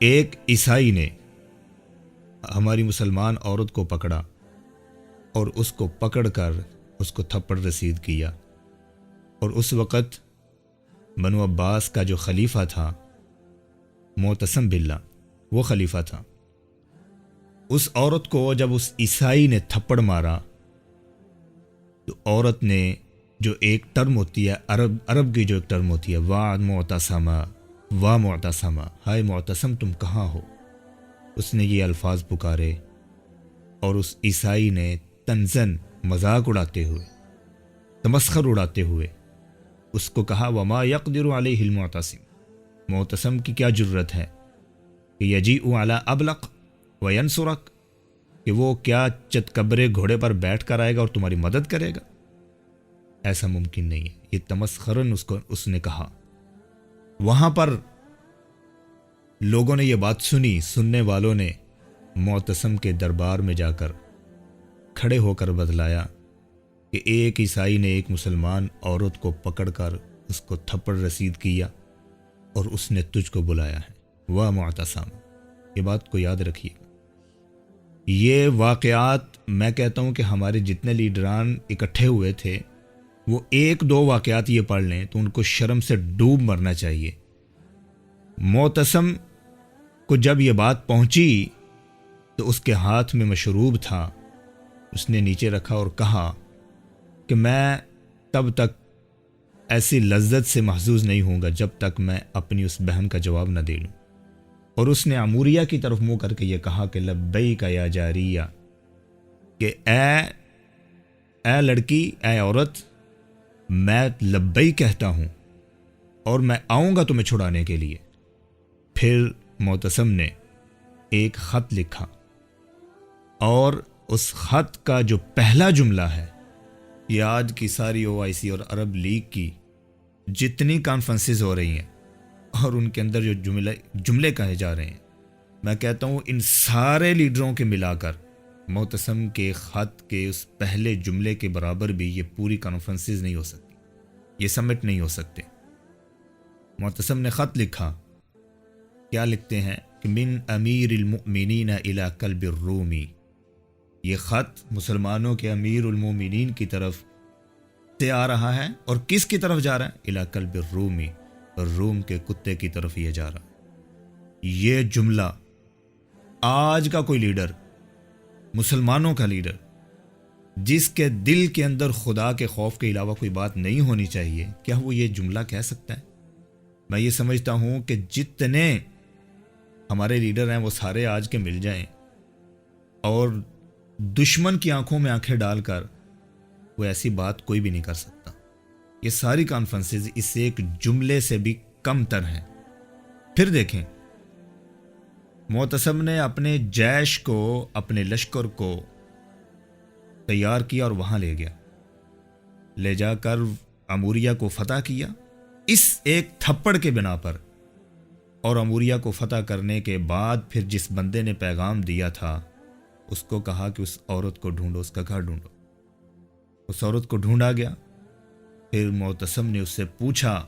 ایک عیسائی نے ہماری مسلمان عورت کو پکڑا اور اس کو پکڑ کر اس کو تھپڑ رسید کیا، اور اس وقت بنو عباس کا جو خلیفہ تھا معتصم باللہ، وہ خلیفہ تھا۔ اس عورت کو جب اس عیسائی نے تھپڑ مارا تو عورت نے جو ایک ٹرم ہوتی ہے عرب کی جو ایک ٹرم ہوتی ہے، وا معتصمہ، وا معتصمہ، ہائے معتصم تم کہاں ہو، اس نے یہ الفاظ پکارے، اور اس عیسائی نے طنزاً مذاق اڑاتے ہوئے، تمسخر اڑاتے ہوئے اس کو کہا وما یقدر علیہ المعتصم، معتصم کی کیا جرت ہے کہ یجیء علی ابلق وینصرک، کہ وہ کیا چتکبرے گھوڑے پر بیٹھ کر آئے گا اور تمہاری مدد کرے گا؟ ایسا ممکن نہیں ہے۔ یہ تمسخراً اس نے کہا۔ وہاں پر لوگوں نے یہ بات سنی، سننے والوں نے معتصم کے دربار میں جا کر کھڑے ہو کر بتلایا کہ ایک عیسائی نے ایک مسلمان عورت کو پکڑ کر اس کو تھپڑ رسید کیا اور اس نے تجھ کو بلایا ہے، واہ معتصم۔ یہ بات کو یاد رکھیے گا۔ یہ واقعات میں کہتا ہوں کہ ہمارے جتنے لیڈران اکٹھے ہوئے تھے وہ ایک دو واقعات یہ پڑھ لیں تو ان کو شرم سے ڈوب مرنا چاہیے۔ معتصم کو جب یہ بات پہنچی تو اس کے ہاتھ میں مشروب تھا، اس نے نیچے رکھا اور کہا کہ میں تب تک ایسی لذت سے محظوظ نہیں ہوں گا جب تک میں اپنی اس بہن کا جواب نہ دے لوں، اور اس نے عموریہ کی طرف منہ کر کے یہ کہا کہ لبیک یا جاریہ، کہ اے لڑکی، اے عورت، میں لبیک کہتا ہوں اور میں آؤں گا تمہیں چھڑانے کے لیے۔ پھر معتصم نے ایک خط لکھا، اور اس خط کا جو پہلا جملہ ہے، یہ آج کی ساری OIC اور عرب لیگ کی جتنی کانفرنسز ہو رہی ہیں اور ان کے اندر جو جملے کہے جا رہے ہیں، میں کہتا ہوں ان سارے لیڈروں کے ملا کر معتصم کے خط کے اس پہلے جملے کے برابر بھی یہ پوری کانفرنسز نہیں ہو سکتی، یہ سمٹ نہیں ہو سکتے۔ معتصم نے خط لکھا، کیا لکھتے ہیں کہ من امیر المؤمنین الی کلب الرومی، یہ خط مسلمانوں کے امیر المومنین کی طرف سے آ رہا ہے، اور کس کی طرف جا رہا ہے؟ الی کلب الرومی، روم کے کتے کی طرف یہ جا رہا ہے۔ یہ جملہ آج کا کوئی لیڈر، مسلمانوں کا لیڈر، جس کے دل کے اندر خدا کے خوف کے علاوہ کوئی بات نہیں ہونی چاہیے، کیا وہ یہ جملہ کہہ سکتا ہے؟ میں یہ سمجھتا ہوں کہ جتنے ہمارے لیڈر ہیں وہ سارے آج کے مل جائیں اور دشمن کی آنکھوں میں آنکھیں ڈال کر وہ ایسی بات کوئی بھی نہیں کر سکتا۔ یہ ساری کانفرنسز اس ایک جملے سے بھی کم تر ہیں۔ پھر دیکھیں، معتصم نے اپنے جیش کو، اپنے لشکر کو تیار کیا اور وہاں لے گیا، لے جا کر عموریہ کو فتح کیا اس ایک تھپڑ کے بنا پر، اور عموریہ کو فتح کرنے کے بعد پھر جس بندے نے پیغام دیا تھا اس کو کہا کہ اس عورت کو ڈھونڈو، اس کا گھر ڈھونڈو۔ اس عورت کو ڈھونڈا گیا۔ پھر معتصم نے اس سے پوچھا،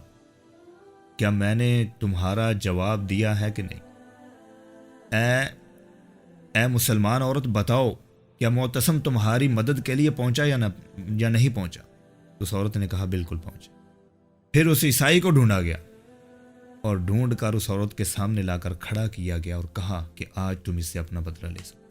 کیا میں نے تمہارا جواب دیا ہے کہ نہیں؟ اے مسلمان عورت، بتاؤ کیا معتصم تمہاری مدد کے لیے پہنچا یا نہیں پہنچا؟ اس عورت نے کہا بالکل پہنچا۔ پھر اس عیسائی کو ڈھونڈا گیا اور ڈھونڈ کر اس عورت کے سامنے لا کر کھڑا کیا گیا اور کہا کہ آج تم اس سے اپنا بدلہ لے سکتے۔